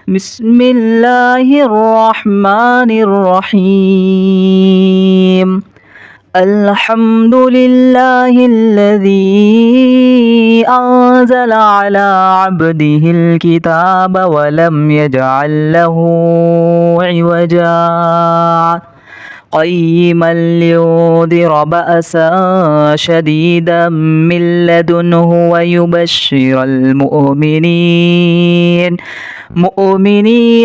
بسم الله الرحمن الرحيم. الحمد لله الذي أنزل على عبده الكتاب ولم يجعل له عوجا قيما لينذر بأسا شديدا من لدنه ويبشر المؤمنين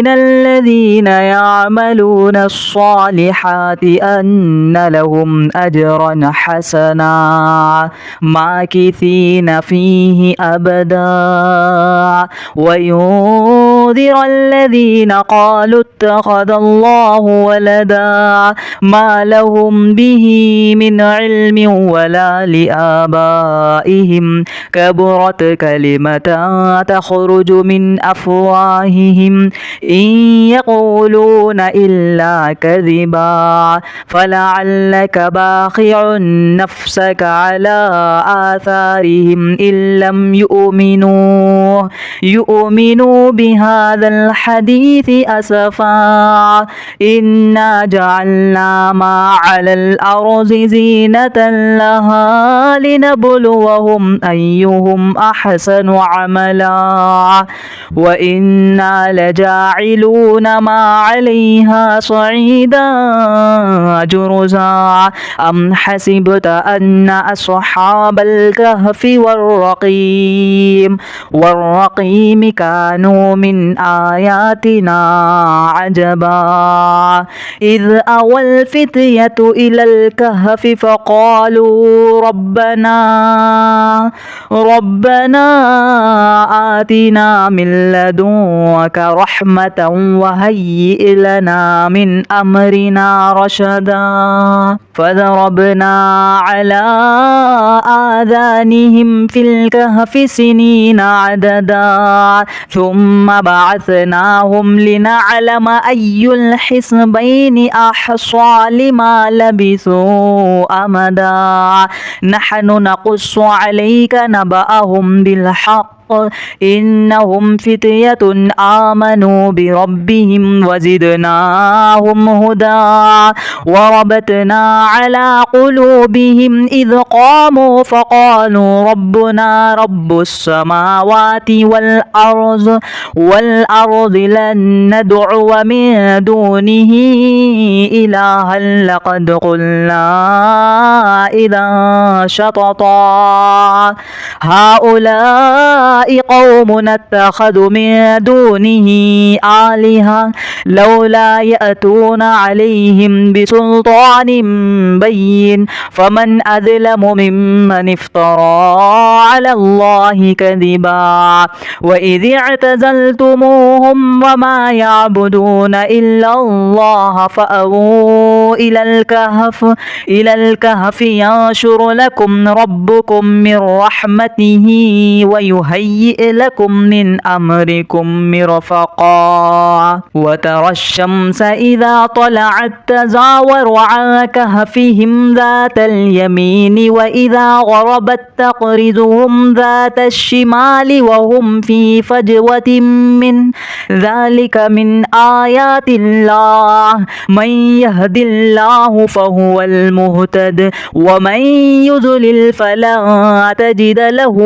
الذين يعملون الصالحات أن لهم أجرا حسنا ماكثين فيه أبدا وينذر الذين قالوا اتخذ الله ولدا ما لهم به من علم ولا لآبائهم كبرت كلمة تخرج من أفواههم إن يقولون إلا كذبا فلعلك باخع نفسك على آثارهم إن لم يؤمنوا بهذا الحديث أسفا إنا جعلنا ما على الأرض زينة لها لنبلوهم أيهم أحسن عملا وإنا لجاعلون ما عليها صعيدا جرزا أم حسبت أن أصحاب الكهف والرقيم كانوا من آياتنا عجبا إذ أوى الفتية إلى الكهف فقالوا ربنا آتنا من لدنك رحمة وهيئ لنا من أمرنا رشدا فضربنا على آذانهم في الكهف سنين عددا ثم بعثناهم لنعلم أي الحزبين أحصى لما لبثوا أمدا نحن نقص عليك نبأهم بالحق إنهم فتية آمنوا بربهم وزدناهم هدى وربطنا على قلوبهم إذ قاموا فقالوا ربنا رب السماوات والأرض لن ندعو من دونه إلها لقد قلنا إذا شططا هؤلاء قوم اتخذوا من دونه آلهة لولا يأتون عليهم بسلطان بين فمن أظلم ممن افترى على الله كذبا وإذ اعتزلتموهم وما يعبدون إلا الله فأووا إلى الكهف ينشر لكم ربكم من رحمته ويهيئ لكم من أمركم مرفقا وترى الشمس إذا طلعت تزاور عن كهفهم ذات اليمين وإذا غربت تقرضهم ذات الشمال وهم في فجوة من ذلك من آيات الله من يهد الله فهو المهتد ومن يضلل فلن تجد له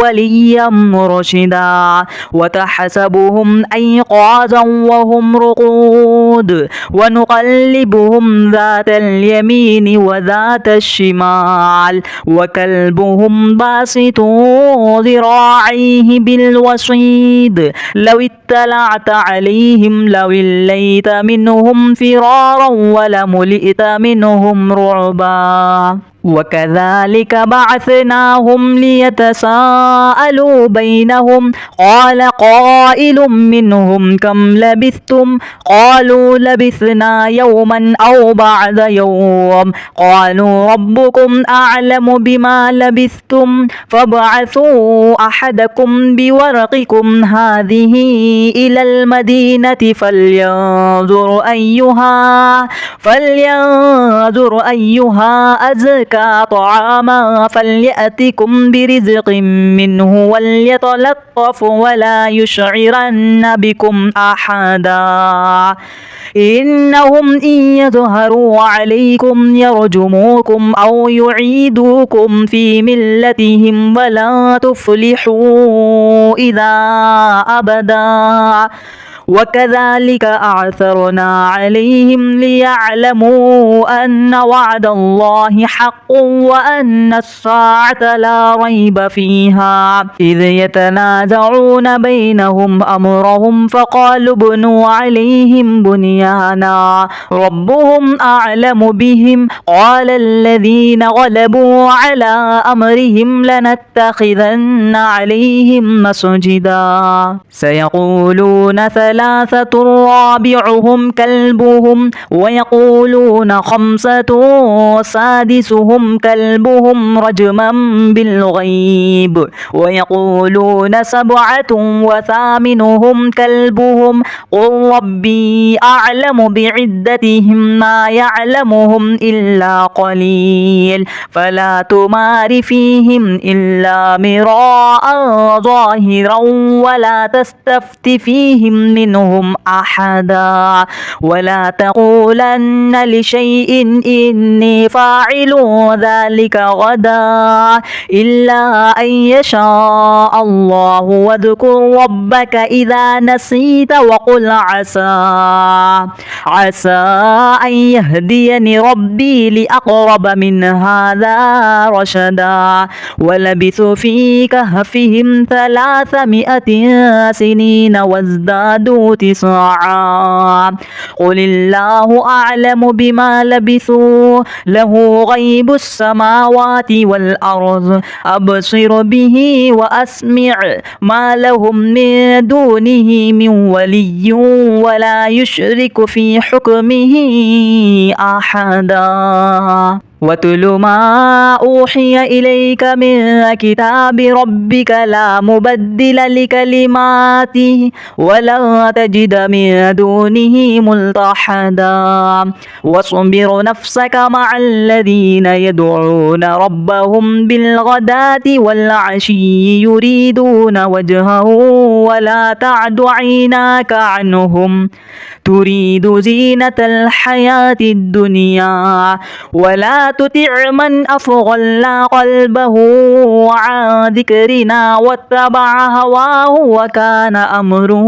وليا مرشدا وتحسبهم أيقاظا وهم رقود ونقلبهم ذات اليمين وذات الشمال وكلبهم باسط ذراعيه بالوصيد لو اطلعت عليهم لوليت منهم فرارا ولملئت منهم رعبا وكذلك بعثناهم ليتساءلوا بينهم قال قائل منهم كم لبثتم قالوا لبثنا يوما أو بعد يوم قالوا ربكم أعلم بما لبثتم فابعثوا أحدكم بورقكم هذه إلى المدينة فلينظر أيها أزكى تركا طعاما فليأتكم برزق منه وليتلطف ولا يشعرن بكم أحدا إنهم إن يظهروا عليكم يرجموكم أو يعيدوكم في ملتهم ولا تفلحوا إذا أبدا وكذلك أعثرنا عليهم ليعلموا أن وعد الله حق وأن الساعة لا ريب فيها إذ يتنازعون بينهم أمرهم فقالوا ابنوا عليهم بنيانا ربهم أعلم بهم قال الذين غلبوا على أمرهم لنتخذن عليهم مسجدا سيقولون ثلاثة رابعهم كلبهم ويقولون خمسة سادسهم كلبهم رجما بالغيب ويقولون سبعة وثامنهم كلبهم قل ربي أعلم بعدتهم ما يعلمهم إلا قليل فلا تمار فيهم إلا مراء ظاهرا ولا تستفت فيهم منهم أحدا ولا تقولن لشيء إني فاعل ذلك غدا إلا أن يشاء الله واذكر ربك إذا نسيت وقل عسى أن يهديني ربي لأقرب من هذا رشدا ولبثوا في كهفهم 300 سنين وازدادوا 9 قل الله أعلم بما لبثوا له غيب السماوات والأرض أبصر به وأسمع ما لهم من دونه من ولي ولا يشرك في حكمه أحدا واتل ما أوحي إليك من كتاب ربك لا مبدل لكلماته ولا تجد من دونه ملتحدا واصبر نفسك مع الذين يدعون ربهم بالغداة والعشي يريدون وجهه ولا تعد عيناك عنهم تريد زينة الحياة الدنيا ولا تطع من أغفلنا قلبه عن ذكرنا واتبع هواه وكان أمره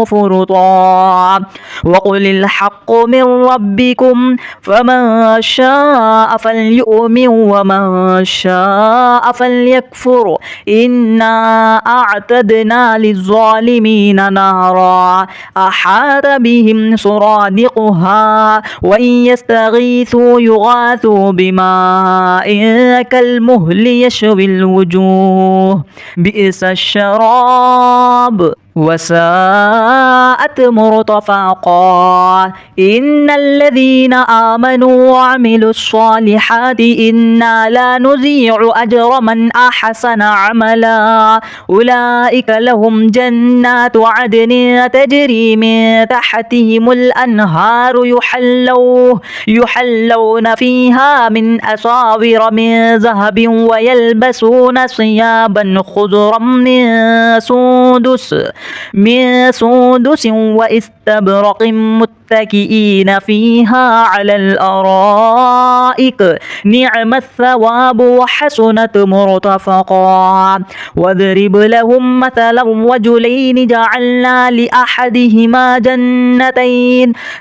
فرطا وقل الحق من ربكم فمن شاء فليؤمن ومن شاء فليكفر إنا أعتدنا للظالمين نارا أحاط بهم سرادقها وإن يستغيثوا يغاثوا بماء كالمهل يشوي الوجوه بئس الشراب وساءت مرتفقا إن الذين آمنوا وعملوا الصالحات إنا لا نضيع أجر من أحسن عملا أولئك لهم جنات عدن تجري من تحتهم الأنهار يحلون فيها من أساور من ذهب ويلبسون ثيابا خضرا من سندس واستبرق متكئين فيها على الأرائك نعم الثواب وحسنت مرتفقا واضرب لهم مثلا رجلين جعلنا لأحدهما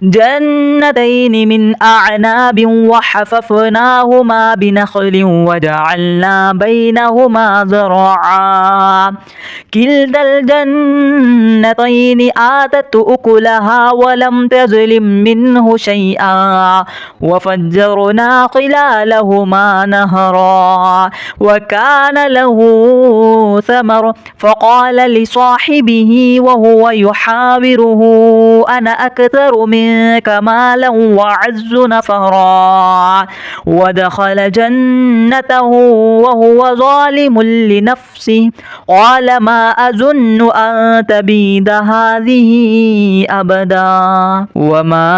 جنتين من أعناب وحففناهما بنخل وجعلنا بينهما زرعا كلتا الجنتين آتت أكلها ولم تظلم منه شيئا وفجرنا خلالهما نهرا وكان له ثمر فقال لصاحبه وهو يحاوره أنا أكثر منك مالا وأعز نفرا ودخل جنته وهو ظالم لنفسه قال ما أظن أن تبيد هذه أبدا أبدا وما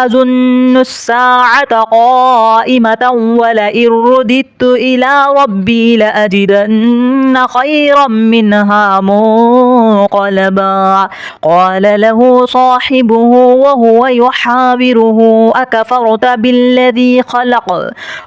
أظن الساعة قائمة ولئن رددت إلى ربي لأجدن خيرا منها منقلبا قال له صاحبه وهو يحاوره أكفرت بالذي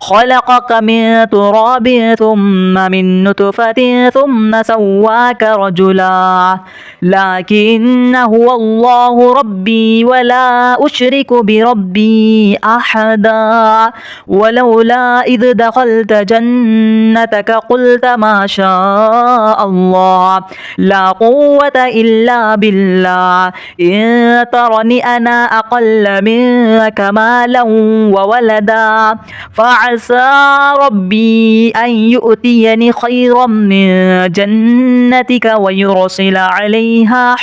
خلقك من تراب ثم من نطفة ثم سواك رجلا لكن هو الله ربي ولا أشرك بربي أحدا ولولا إذ دخلت جنتك قلت ما شاء الله لا قوة إلا بالله إن ترني أنا أقل منك مالا وولدا فعسى ربي أن يؤتيني خيرا من جنتك ويرسل عليها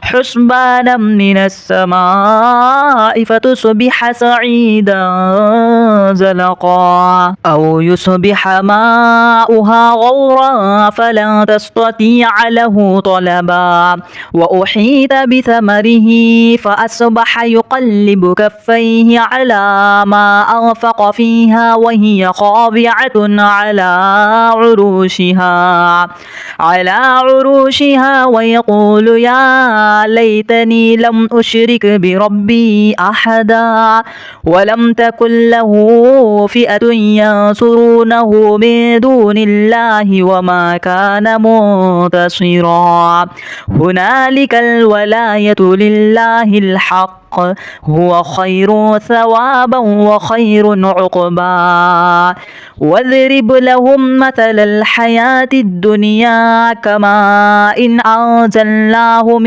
حسبانا من السماء فتصبح سعيدا زلقا أو يصبح ماؤها غورا فلن تستطيع له طلبا وأحيط بثمره فأصبح يقلب كفيه على ما أنفق فيها وهي خاضعة على عروشها ويقول يا ليتني لم أشرك بربي أحدا ولم تكن له فئة ينصرونه من دون الله وما كان منتصرا هنالك الولاية لله الحق هو خير ثوابا وخير عقبا واضرب لهم مثل الحياة الدنيا كماء إن أنزلناه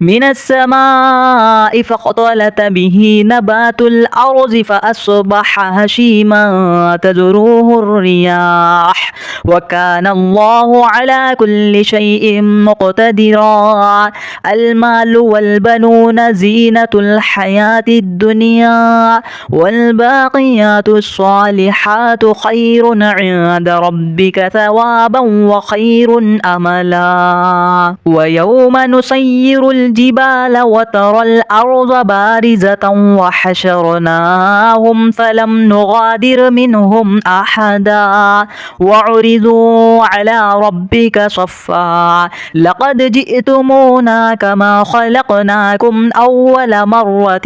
من السماء فاختلط به نبات الأرض فأصبح هشيما تذروه الرياح وكان الله على كل شيء مقتدرا المال والبنون زينة الحياة الدنيا والباقيات الصالحات خير عند ربك ثوابا وخير أملا ويوم نسير الجبال وترى الأرض بارزة وحشرناهم فلم نغادر منهم أحدا وعرضوا على ربك صفا لقد جئتمونا كما خلقناكم أول مرة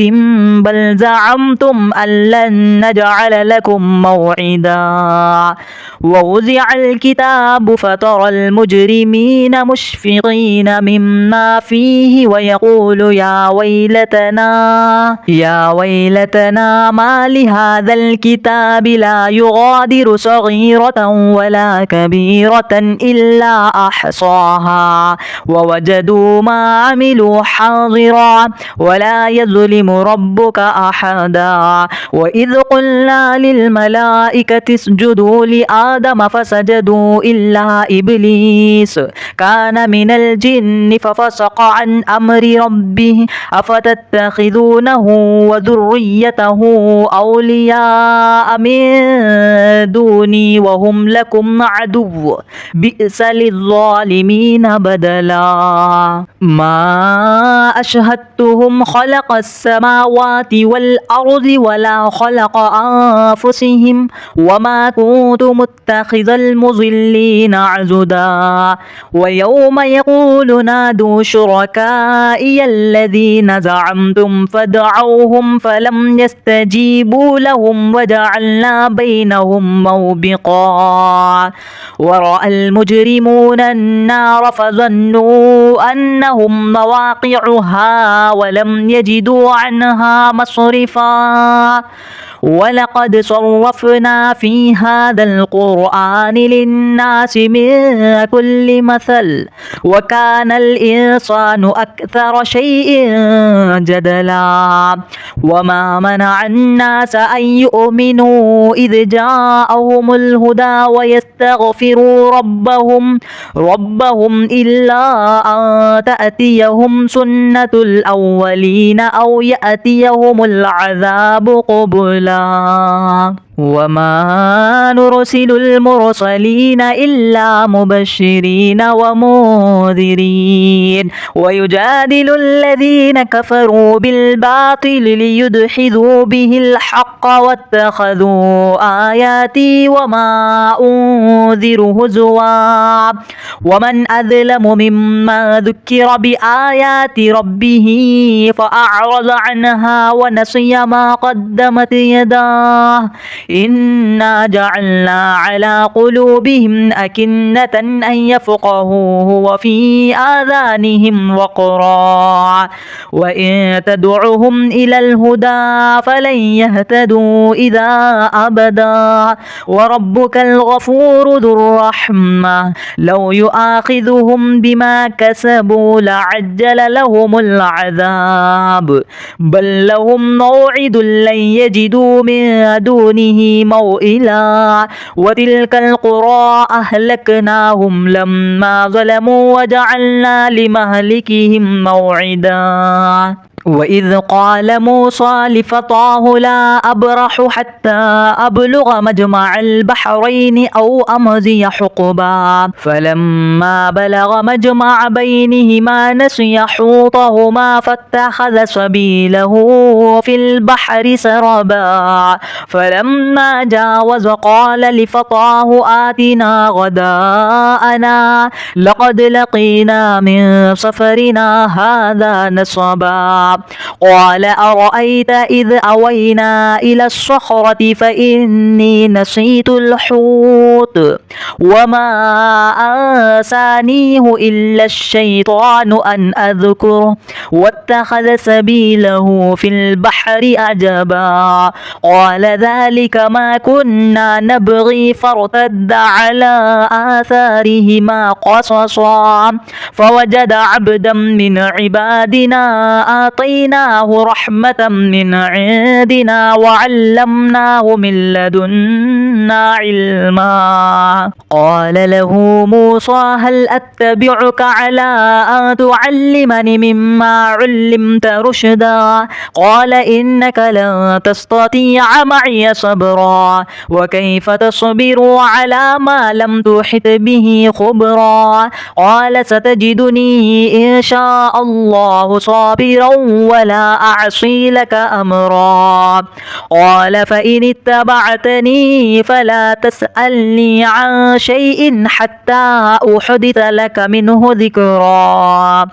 بل زعمتم أن لن نجعل لكم موعدا ووزع الكتاب فترى المجرمين مشفقين مما فيه ويقول يا ويلتنا ما لهذا الكتاب لا يغادر صغيرة ولا كبيرة إلا أحصاها ووجدوا ما عملوا حاضرا ولا يظلم ربك أحدا وإذ قلنا للملائكة اسجدوا لآدم فسجدوا إلا إبليس كان من الجن ففسق عن أمر ربه أفتتخذونه وذريته أولياء من دوني وهم لكم عدو بئس للظالمين بدلا ما أشهدتهم خلق السماوات والأرض ولا خلق أنفسهم وما كنت متخذ المضلين عضدا ويوم يقول نادوا شركائي الذين زعمتم فدعوهم فلم يستجيبوا لهم وجعلنا بينهم موبقا ورأى المجرمون النار فظنوا أنهم مواقعها ولم يجدوا عنها مصرفا ولقد صرفنا في هذا القرآن للناس من كل مثل وكان الإنسان أكثر شيء جدلا وما منع الناس أن يؤمنوا إذ جاءهم الهدى ويستغفروا ربهم إلا أن تأتيهم سنة الأولين أو يأتيهم العذاب قبلا وما نرسل المرسلين إلا مبشرين ومنذرين ويجادل الذين كفروا بالباطل ليدحضوا به الحق واتخذوا آياتي وما أنذر هزوا ومن أظلم مما ذكر بآيات ربه فأعرض عنها ونسي ما قدمت يداه إنا جعلنا على قلوبهم أكنة أن يفقهوه وفي آذانهم وقرا وإن تدعهم إلى الهدى فلن يهتدوا إذا أبدا وربك الغفور ذو الرحمة لو يؤاخذهم بما كسبوا لعجل لهم العذاب بل لهم موعد لن يجدوا من دونه موئلا وتلك القرى أهلكناهم لما ظلموا وجعلنا لمهلكهم موعدا وإذ قال موسى لفتاه لا أبرح حتى أبلغ مجمع البحرين أو أمضي حقبا فلما بلغ مجمع بينهما نسي حوطهما فاتخذ سبيله في البحر سربا فلما جاوز قال لفتاه آتنا غداءنا لقد لقينا من سفرنا هذا نصبا قال أرأيت إذ أوينا إلى الصخرة فإني نسيت الحوت وما أنسانيه إلا الشيطان أن أذكره واتخذ سبيله في البحر عجبا قال ذلك ما كنا نبغي فارتد على آثارهما قصصا فوجد عبدا من عبادنا آتيناه رحمة من عندنا وعلمناه من لدنا علما قال له موسى هل أتبعك على أن تعلمني مما علمت رشدا قال إنك لن تستطيع معي صبرا وكيف تصبر على ما لم تحط به خبرا قال ستجدني إن شاء الله صابرا ولا أعصي لك أمرا قال فإن اتبعتني فلا تسألني عن شيء حتى أحدث لك منه ذكرا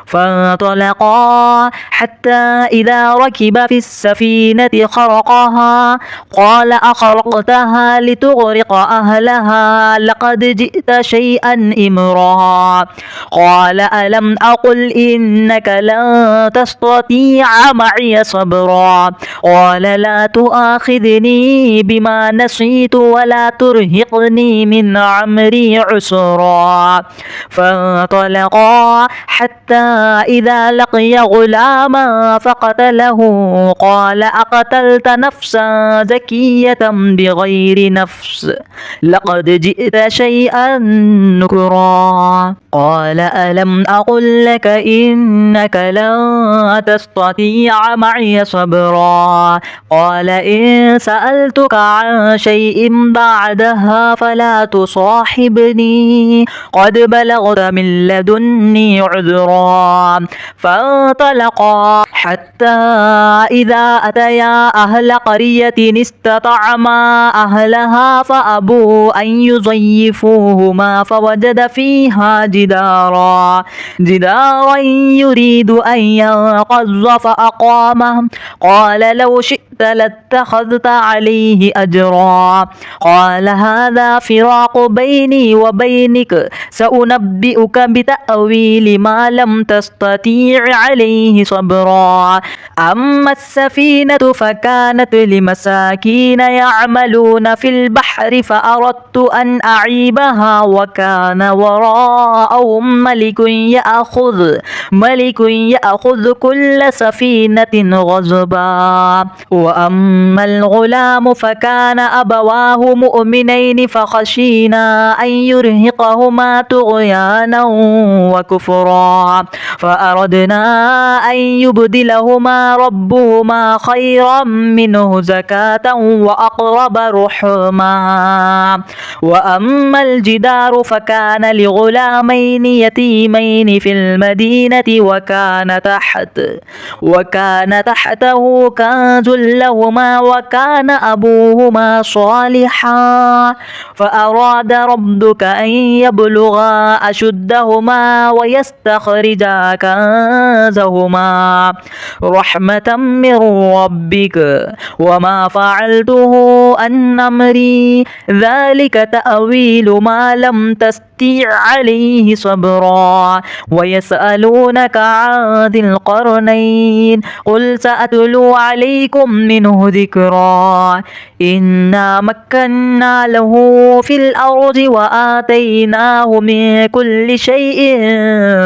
فانطلقا حتى إذا ركب في السفينة خرقها قال أخرقتها لتغرق أهلها لقد جئت شيئا إمرا قال ألم أقل إنك لن تستطيع معي صبرا قال لا تؤاخذني بما نسيت ولا ترهقني من عمري عسرا فانطلقا حتى إذا لقي غلاما فقتله قال أقتلت نفسا زكية بغير نفس لقد جئت شيئا نكرا قال ألم أقل لك إنك لن تستطيع معي صبرا قال إن سألتك عن شيء بعدها فلا تصاحبني قد بلغت من لدني عذرا فانطلقا حتى إذا أتيا أهل قرية استطعما أهلها فأبوا أن يضيفوهما فوجد فيها جدارا يريد أن ينقض فأقامه قال لو شئت لاتخذت عليه أجرا قال هذا فراق بيني وبينك سأنبئك بتأويل ما لم تستطيع عليه صبرا أما السفينة فكانت لمساكين يعملون في البحر فأردت أن أعيبها وكان وراءهم ملك يأخذ كل سفينة غصبا وأما الغلام فكان أبواه مؤمنين فخشينا أن يرهقهما طغيانا وكفرا فأردنا أن يبدلهما ربهما خيرا منه زكاة وأقرب رحما. وأما الجدار فكان لغلامين يتيمين في المدينة وكان تحته كنز لهما وكان أبوهما صالحا فأراد ربك أن يبلغا أشدهما ويستخرجا كنزهما رحمة من ربك وما فعلته عن أمري ذلك تأويل ما لم تستطع عليه صبرا. ويسألونك عن ذي القرنين قل سأتلو عليكم منه ذكرا إنا مكنا له في الأرض وآتيناه من كل شيء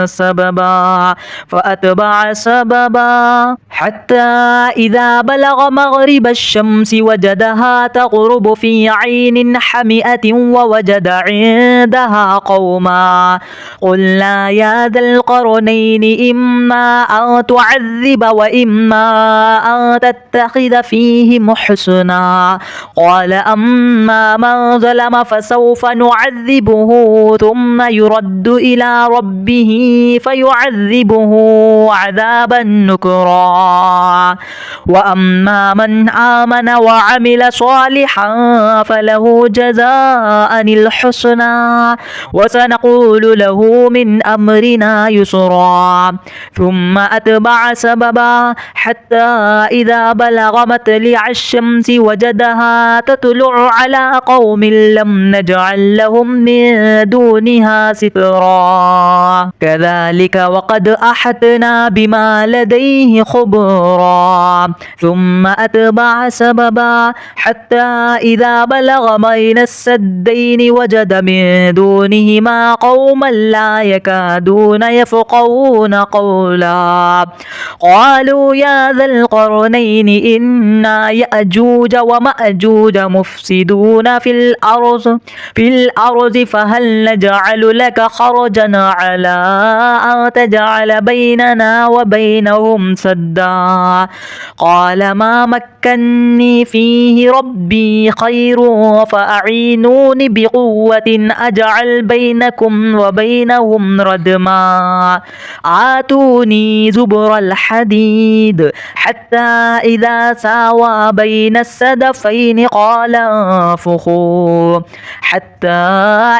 سببا فأتبع سببا حتى إذا بلغ مغرب الشمس وجدها تغرب في عين حمئة ووجد عندها قوما قلنا يا ذا القرنين إما أن تعذب وإما أن تتخذ فيهم حسنا قال أما من ظلم فسوف نعذبه ثم يرد إلى ربه فيعذبه عذابا نكرا وأما من آمن وعمل صالحا فله جزاء الحسنى وسنقول له من أمرنا يسرا ثم أتبع سببا حتى إذا بلغ مطلع الشمس وجدها تطلع على قوم لم نجعل لهم من دونها سترا كذلك وقد أحطنا بما لديه خبرا ثم أتبع سببا حتى إذا بلغ بين السدين وجد من دونهما قوما لا يكادون يفقهون قولا قالوا يا ذا القرنين إنا يأجوج ومأجوج مفسدون في الأرض فهل نجعل لك خرجا على أن تجعل بيننا وبينهم سدا قال ما مكني فيه ربي خير فأعينوني بقوة أجعل بينكم وبينهم ردما آتوني زبر الحديد حتى إذا ساوى بين السدفين قال انفخوا حتى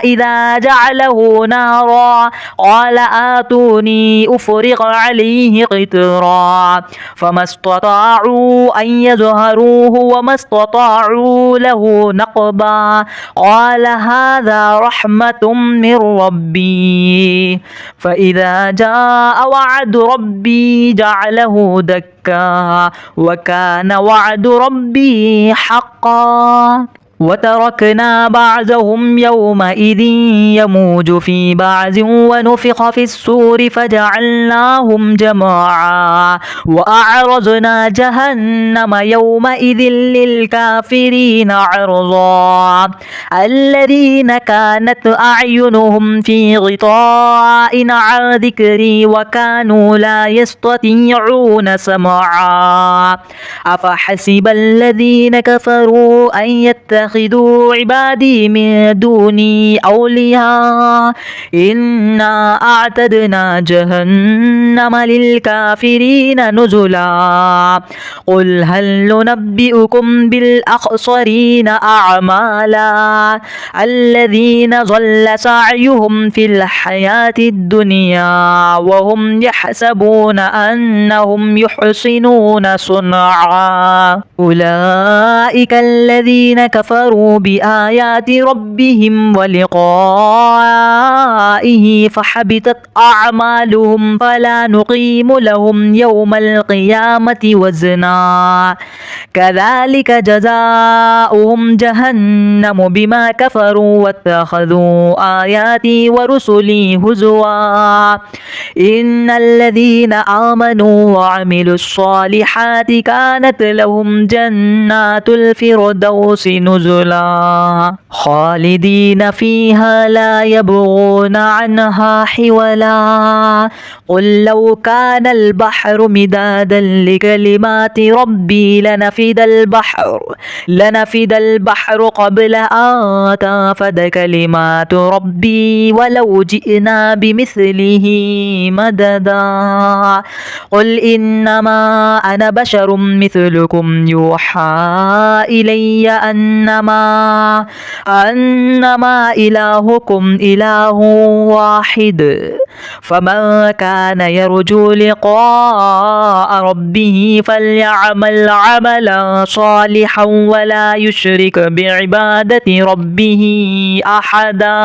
إذا جعله نارا قال آتوني أفرغ عليه قطرا فما استطاعوا أن يظهروه وما استطاعوا له نقبا قال هذا رحمة من ربي فإذا جاء وعد ربي جعله دكا وكان وعد ربي حقا وتركنا بعضهم يومئذ يموج في بعض ونفخ في الصور فجعلناهم جماعا وأعرضنا جهنم يومئذ للكافرين عرضا الذين كانت أعينهم في غطاء عن ذكري وكانوا لا يستطيعون سمعا أفحسب الذين كفروا أن يتخذوا عبادي من دوني أولياء إنا أعتدنا جهنم للكافرين نزلا قل هل ننبئكم بالأخسرين أعمالا الذين ضل سعيهم في الحياة الدنيا وهم يحسبون أنهم يحسنون صنعا أولئك الذين كفروا كفروا بآيات ربهم ولقائه فحبطت أعمالهم فلا نقيم لهم يوم القيامة وزنا كذلك جزاؤهم جهنم بما كفروا واتخذوا آياتي ورسلي هزوا إن الذين آمنوا وعملوا الصالحات كانت لهم جنات الفردوس نزلا خالدين فيها لا يبغون عنها حولا قل لو كان البحر مدادا لكلمات ربي لنفد البحر قبل أن تنفد كلمات ربي ولو جئنا بمثله مددا قل إنما أنا بشر مثلكم يوحى إلي أنما إلهكم إله واحد فمن كان يرجو لقاء ربه فليعمل عملا صالحا ولا يشرك بعبادة ربه أحدا